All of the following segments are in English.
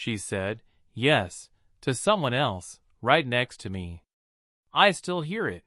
she said, yes, to someone else, right next to me. I still hear it.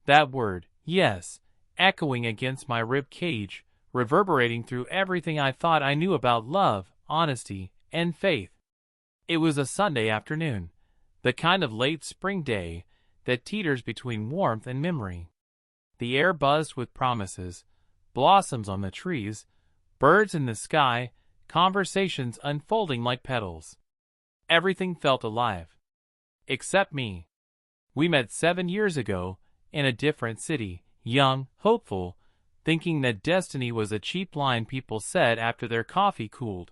That word, yes, echoing against my rib cage, reverberating through everything I thought I knew about love, honesty, and faith. It was a Sunday afternoon, the kind of late spring day that teeters between warmth and memory. The air buzzed with promises, blossoms on the trees, birds in the sky, conversations unfolding like petals. Everything felt alive. Except me. We met 7 years ago, in a different city, young, hopeful, thinking that destiny was a cheap line people said after their coffee cooled.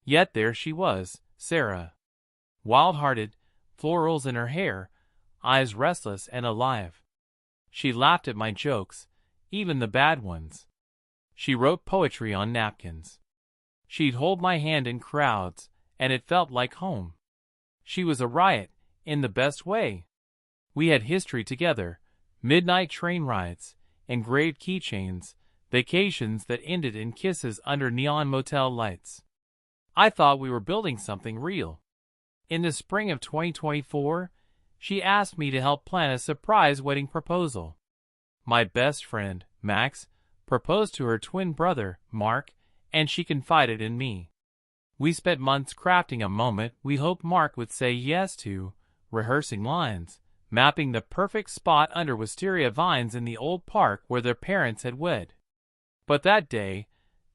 Yet there she was, Sarah. Wild-hearted, florals in her hair, eyes restless and alive. She laughed at my jokes, even the bad ones. She wrote poetry on napkins. She'd hold my hand in crowds, and it felt like home. She was a riot, in the best way. We had history together, midnight train rides, engraved keychains, vacations that ended in kisses under neon motel lights. I thought we were building something real. In the spring of 2024, she asked me to help plan a surprise wedding proposal. My best friend, Max, proposed to her twin brother, Mark, and she confided in me. We spent months crafting a moment we hoped Mark would say yes to, rehearsing lines, mapping the perfect spot under wisteria vines in the old park where their parents had wed. But that day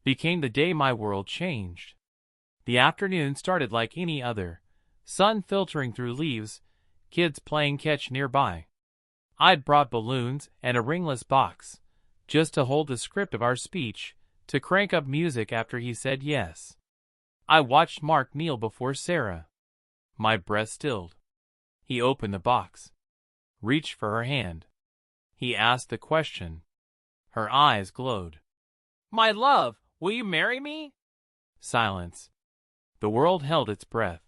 became the day my world changed. The afternoon started like any other, sun filtering through leaves, kids playing catch nearby. I'd brought balloons and a ringless box, just to hold the script of our speech, to crank up music after he said yes. I watched Mark kneel before Sarah. My breath stilled. He opened the box, reached for her hand. He asked the question. Her eyes glowed. "My love, will you marry me?" Silence. The world held its breath.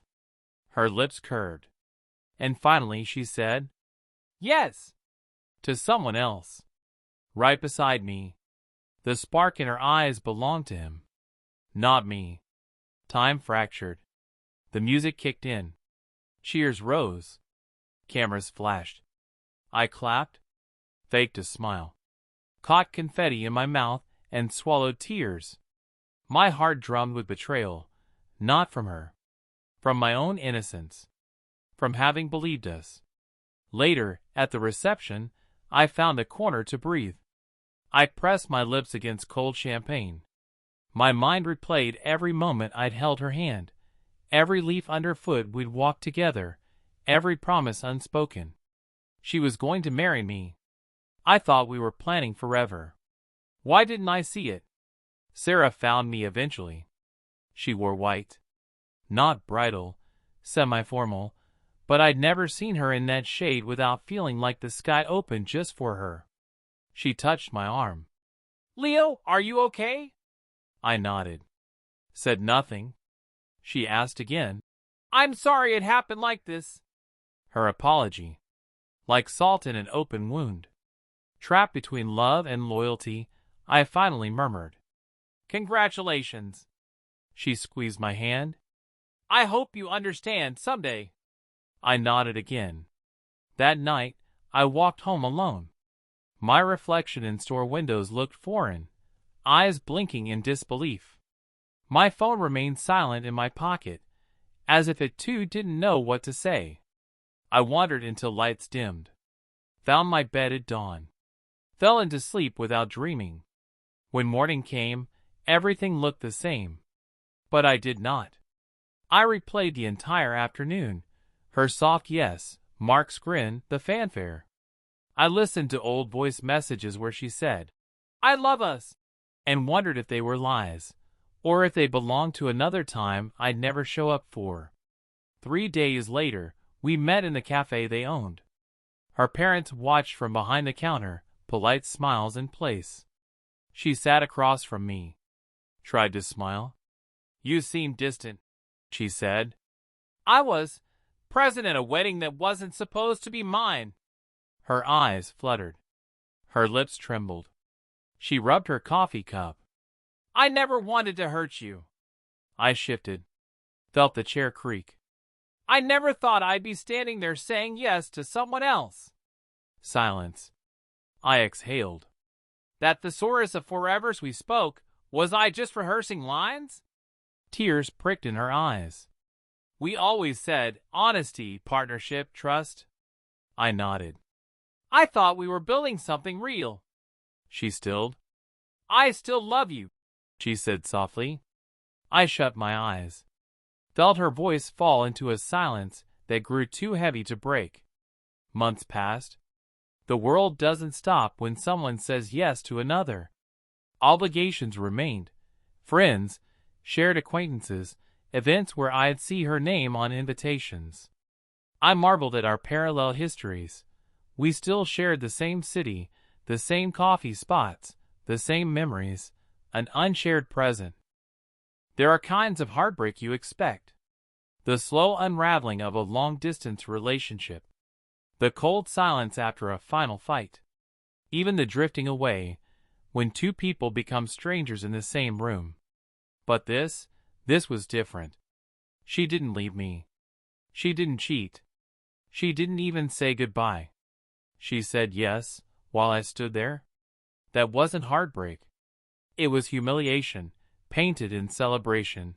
Her lips curved. And finally she said, "Yes," to someone else. Right beside me. The spark in her eyes belonged to him, not me. Time fractured. The music kicked in. Cheers rose. Cameras flashed. I clapped, faked a smile, caught confetti in my mouth, and swallowed tears. My heart drummed with betrayal, not from her, from my own innocence, from having believed us. Later, at the reception, I found a corner to breathe. I pressed my lips against cold champagne. My mind replayed every moment I'd held her hand, every leaf underfoot we'd walked together, every promise unspoken. She was going to marry me. I thought we were planning forever. Why didn't I see it? Sarah found me eventually. She wore white. Not bridal, semi-formal, but I'd never seen her in that shade without feeling like the sky opened just for her. She touched my arm. "Leo, are you okay?" I nodded. Said nothing. She asked again. "I'm sorry it happened like this." Her apology. Like salt in an open wound. Trapped between love and loyalty, I finally murmured, "Congratulations." She squeezed my hand. "I hope you understand someday." I nodded again. That night, I walked home alone. My reflection in store windows looked foreign, eyes blinking in disbelief. My phone remained silent in my pocket, as if it too didn't know what to say. I wandered until lights dimmed. Found my bed at dawn. Fell into sleep without dreaming. When morning came, everything looked the same. But I did not. I replayed the entire afternoon. Her soft yes, Mark's grin, the fanfare. I listened to old voice messages where she said, "I love us," and wondered if they were lies, or if they belonged to another time I'd never show up for. 3 days later, we met in the cafe they owned. Her parents watched from behind the counter, polite smiles in place. She sat across from me. Tried to smile. "You seem distant," she said. "I was present at a wedding that wasn't supposed to be mine." Her eyes fluttered. Her lips trembled. She rubbed her coffee cup. "I never wanted to hurt you." I shifted. Felt the chair creak. I never thought I'd be standing there saying yes to someone else. Silence. I exhaled. That thesaurus of forevers we spoke, was I just rehearsing lines? Tears pricked in her eyes. We always said honesty, partnership, trust. I nodded. I thought we were building something real. She stilled. I still love you, she said softly. I shut my eyes. Felt her voice fall into a silence that grew too heavy to break. Months passed. The world doesn't stop when someone says yes to another. Obligations remained. Friends, shared acquaintances, events where I'd see her name on invitations. I marveled at our parallel histories. We still shared the same city, the same coffee spots, the same memories, an unshared present. There are kinds of heartbreak you expect. The slow unraveling of a long-distance relationship. The cold silence after a final fight. Even the drifting away, when two people become strangers in the same room. But this was different. She didn't leave me. She didn't cheat. She didn't even say goodbye. She said yes, while I stood there. That wasn't heartbreak. It was humiliation, painted in celebration.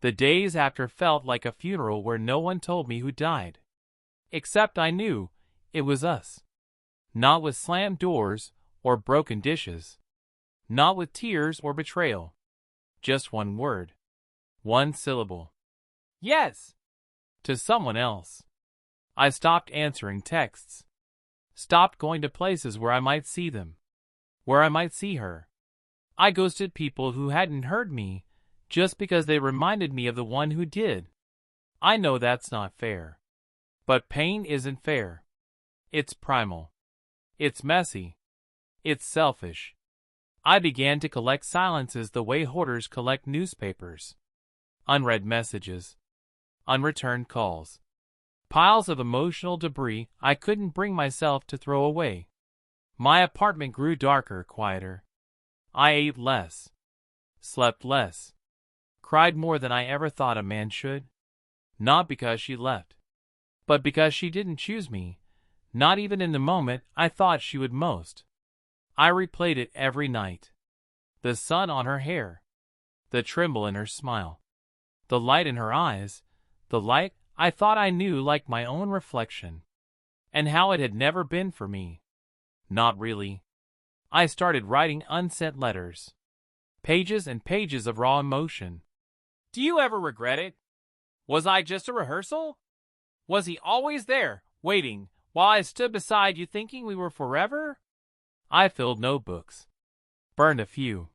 The days after felt like a funeral where no one told me who died. Except I knew it was us. Not with slammed doors or broken dishes. Not with tears or betrayal. Just one word. One syllable. Yes! To someone else. I stopped answering texts. Stopped going to places where I might see them. Where I might see her. I ghosted people who hadn't heard me just because they reminded me of the one who did. I know that's not fair. But pain isn't fair. It's primal. It's messy. It's selfish. I began to collect silences the way hoarders collect newspapers. Unread messages. Unreturned calls. Piles of emotional debris I couldn't bring myself to throw away. My apartment grew darker, quieter. I ate less. Slept less. Cried more than I ever thought a man should. Not because she left, but because she didn't choose me, not even in the moment I thought she would most. I replayed it every night. The sun on her hair. The tremble in her smile. The light in her eyes. The light I thought I knew like my own reflection. And how it had never been for me. Not really. I started writing unsent letters. Pages and pages of raw emotion. Do you ever regret it? Was I just a rehearsal? Was he always there, waiting, while I stood beside you thinking we were forever? I filled notebooks. Burned a few.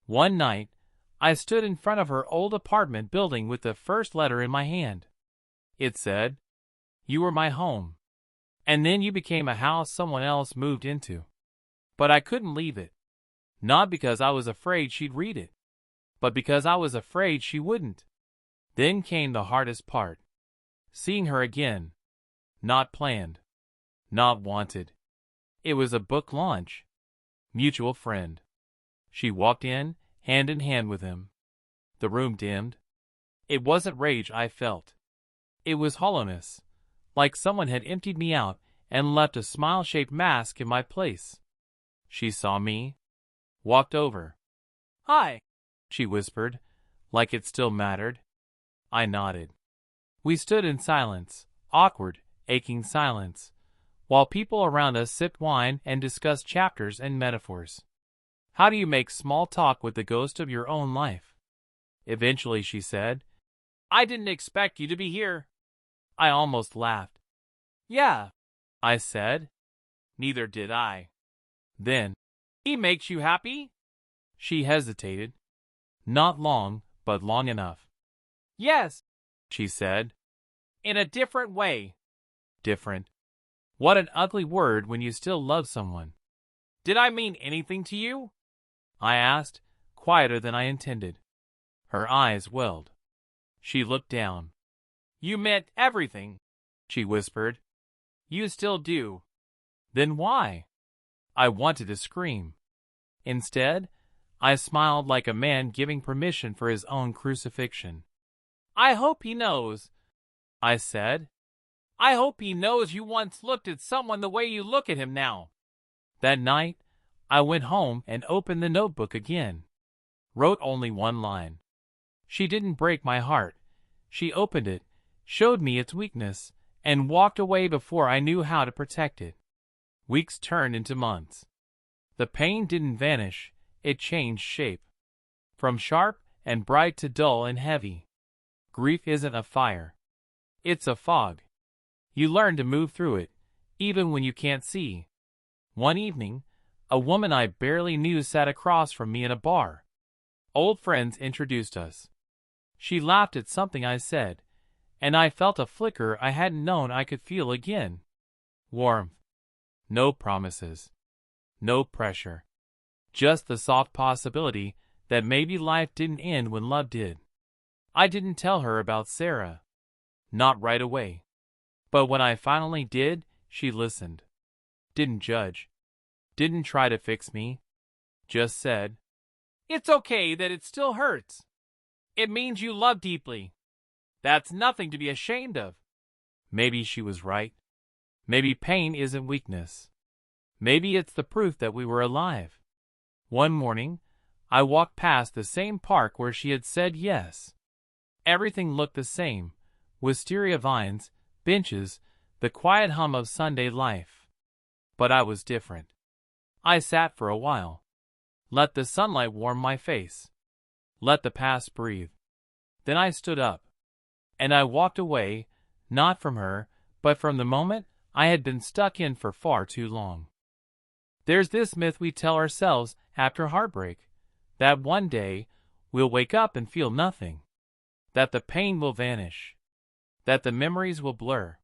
One night, I stood in front of her old apartment building with the first letter in my hand. It said, "You were my home. And then you became a house someone else moved into." But I couldn't leave it. Not because I was afraid she'd read it, but because I was afraid she wouldn't. Then came the hardest part. Seeing her again. Not planned. Not wanted. It was a book launch. Mutual friend. She walked in hand with him. The room dimmed. It wasn't rage I felt. It was hollowness, like someone had emptied me out and left a smile-shaped mask in my place. She saw me. Walked over. "Hi," she whispered, like it still mattered. I nodded. We stood in silence, awkward, aching silence, while people around us sipped wine and discussed chapters and metaphors. How do you make small talk with the ghost of your own life? Eventually she said, "I didn't expect you to be here." I almost laughed. "Yeah," I said. "Neither did I." Then, "He makes you happy?" She hesitated. Not long, but long enough. "Yes," she said. "In a different way." Different. What an ugly word when you still love someone. "Did I mean anything to you?" I asked, quieter than I intended. Her eyes welled. She looked down. "You meant everything," she whispered. "You still do." Then why? I wanted to scream. Instead, I smiled like a man giving permission for his own crucifixion. I hope he knows, I said. I hope he knows you once looked at someone the way you look at him now. That night, I went home and opened the notebook again. Wrote only one line. She didn't break my heart. She opened it, showed me its weakness, and walked away before I knew how to protect it. Weeks turned into months. The pain didn't vanish, it changed shape. From sharp and bright to dull and heavy. Grief isn't a fire. It's a fog. You learn to move through it, even when you can't see. One evening, a woman I barely knew sat across from me in a bar. Old friends introduced us. She laughed at something I said, and I felt a flicker I hadn't known I could feel again. Warmth. No promises. No pressure. Just the soft possibility that maybe life didn't end when love did. I didn't tell her about Sarah. Not right away. But when I finally did, she listened. Didn't judge. Didn't try to fix me. Just said, "It's okay that it still hurts. It means you love deeply. That's nothing to be ashamed of." Maybe she was right. Maybe pain isn't weakness. Maybe it's the proof that we were alive. One morning, I walked past the same park where she had said yes. Everything looked the same. Wisteria vines, benches, the quiet hum of Sunday life. But I was different. I sat for a while. Let the sunlight warm my face. Let the past breathe. Then I stood up. And I walked away, not from her, but from the moment I had been stuck in for far too long. There's this myth we tell ourselves after heartbreak, that one day we'll wake up and feel nothing. That the pain will vanish. That the memories will blur.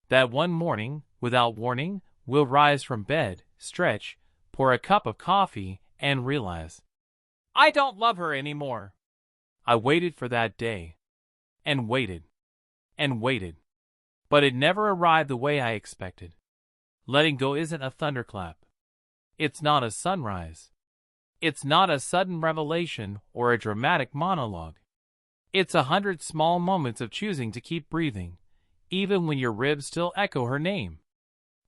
That one morning, without warning, we'll rise from bed, stretch, pour a cup of coffee, and realize, I don't love her anymore. I waited for that day. And waited. And waited. But it never arrived the way I expected. Letting go isn't a thunderclap. It's not a sunrise. It's not a sudden revelation or a dramatic monologue. It's 100 small moments of choosing to keep breathing, even when your ribs still echo her name.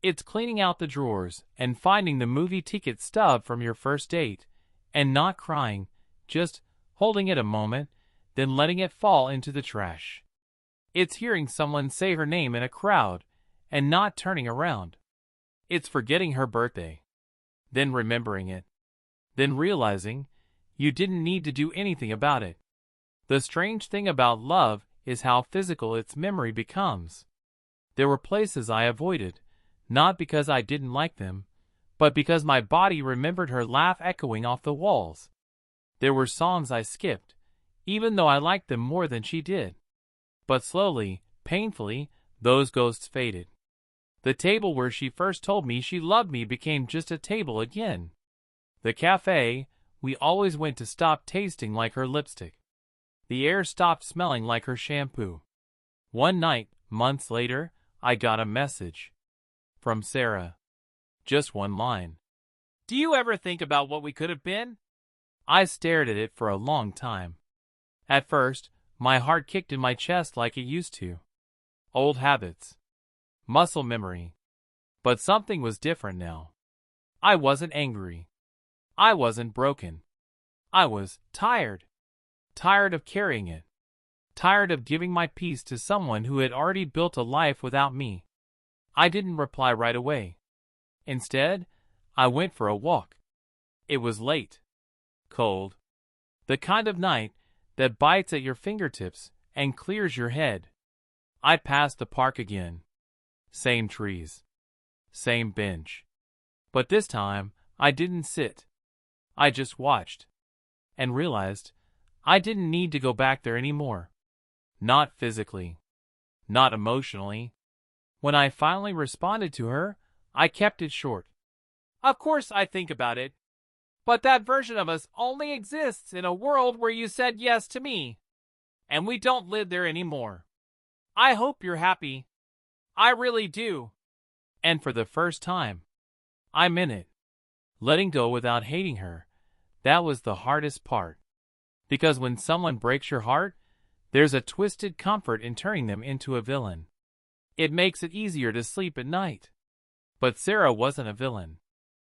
It's cleaning out the drawers and finding the movie ticket stub from your first date, and not crying, just holding it a moment, then letting it fall into the trash. It's hearing someone say her name in a crowd and not turning around. It's forgetting her birthday, then remembering it, then realizing you didn't need to do anything about it. The strange thing about love is how physical its memory becomes. There were places I avoided, not because I didn't like them, but because my body remembered her laugh echoing off the walls. There were songs I skipped, even though I liked them more than she did. But slowly, painfully, those ghosts faded. The table where she first told me she loved me became just a table again. The cafe we always went to stopped tasting like her lipstick. The air stopped smelling like her shampoo. One night, months later, I got a message. From Sarah. Just one line. "Do you ever think about what we could have been?" I stared at it for a long time. At first, my heart kicked in my chest like it used to. Old habits. Muscle memory. But something was different now. I wasn't angry. I wasn't broken. I was tired. Tired of carrying it. Tired of giving my peace to someone who had already built a life without me. I didn't reply right away. Instead, I went for a walk. It was late. Cold. The kind of night that bites at your fingertips and clears your head. I passed the park again. Same trees. Same bench. But this time, I didn't sit. I just watched. And realized I didn't need to go back there anymore. Not physically. Not emotionally. When I finally responded to her, I kept it short. "Of course I think about it. But that version of us only exists in a world where you said yes to me. And we don't live there anymore. I hope you're happy. I really do." And for the first time, I meant it. Letting go without hating her, that was the hardest part. Because when someone breaks your heart, There's a twisted comfort in turning them into a villain. It makes it easier to sleep at night. But Sarah wasn't a villain.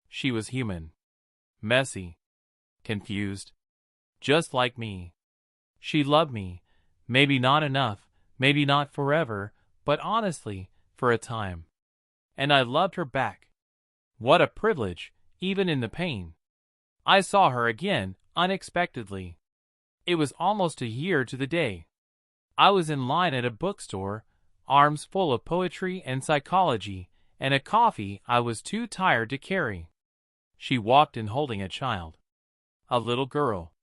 She was human. Messy. Confused. Just like me. She loved me. Maybe not enough, maybe not forever, but honestly, for a time. And I loved her back. What a privilege, even in the pain. I saw her again, unexpectedly. It was almost a year to the day. I was in line at a bookstore, arms full of poetry and psychology, and a coffee I was too tired to carry. She walked in holding a child. A little girl.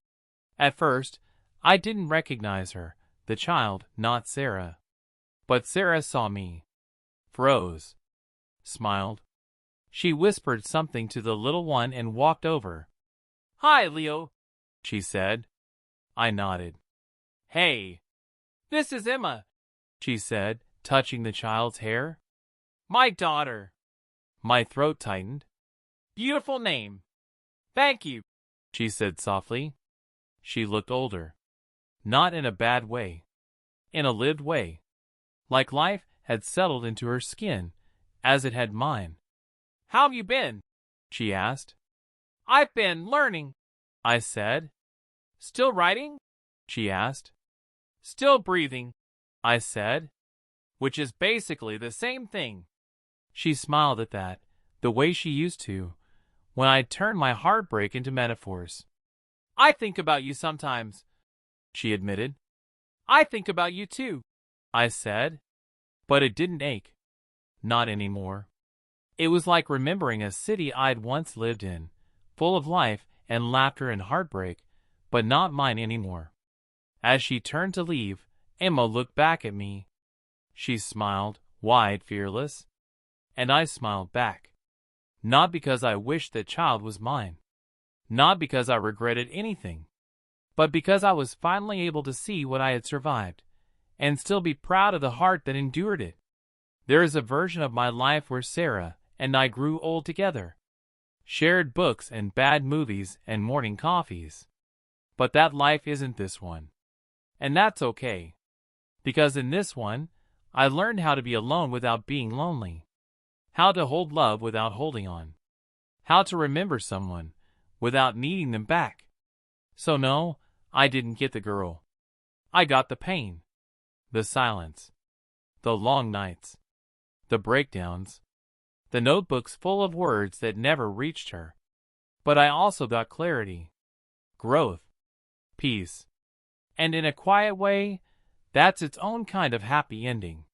At first, I didn't recognize her, the child, not Sarah. But Sarah saw me. Froze. Smiled. She whispered something to the little one and walked over. "Hi, Leo," she said. I nodded. "Hey. This is Emma," she said, touching the child's hair. "My daughter." My throat tightened. "Beautiful name." "Thank you," she said softly. She looked older. Not in a bad way. In a lived way. Like life had settled into her skin, as it had mine. "How've you been?" she asked. "I've been learning," I said. "Still writing?" she asked. "Still breathing," I said. Which is basically the same thing. She smiled at that, the way she used to, when I'd turned my heartbreak into metaphors. "I think about you sometimes," she admitted. "I think about you too," I said. But it didn't ache. Not anymore. It was like remembering a city I'd once lived in, full of life and laughter and heartbreak, but not mine anymore. As she turned to leave, Emma looked back at me. She smiled, wide, fearless. And I smiled back. Not because I wished that child was mine. Not because I regretted anything. But because I was finally able to see what I had survived, and still be proud of the heart that endured it. There is a version of my life where Sarah and I grew old together. Shared books and bad movies and morning coffees. But that life isn't this one. And that's okay. Because in this one, I learned how to be alone without being lonely. How to hold love without holding on. How to remember someone without needing them back. So no, I didn't get the girl. I got the pain. The silence. The long nights. The breakdowns. The notebooks full of words that never reached her. But I also got clarity. Growth. Peace. And in a quiet way, that's its own kind of happy ending.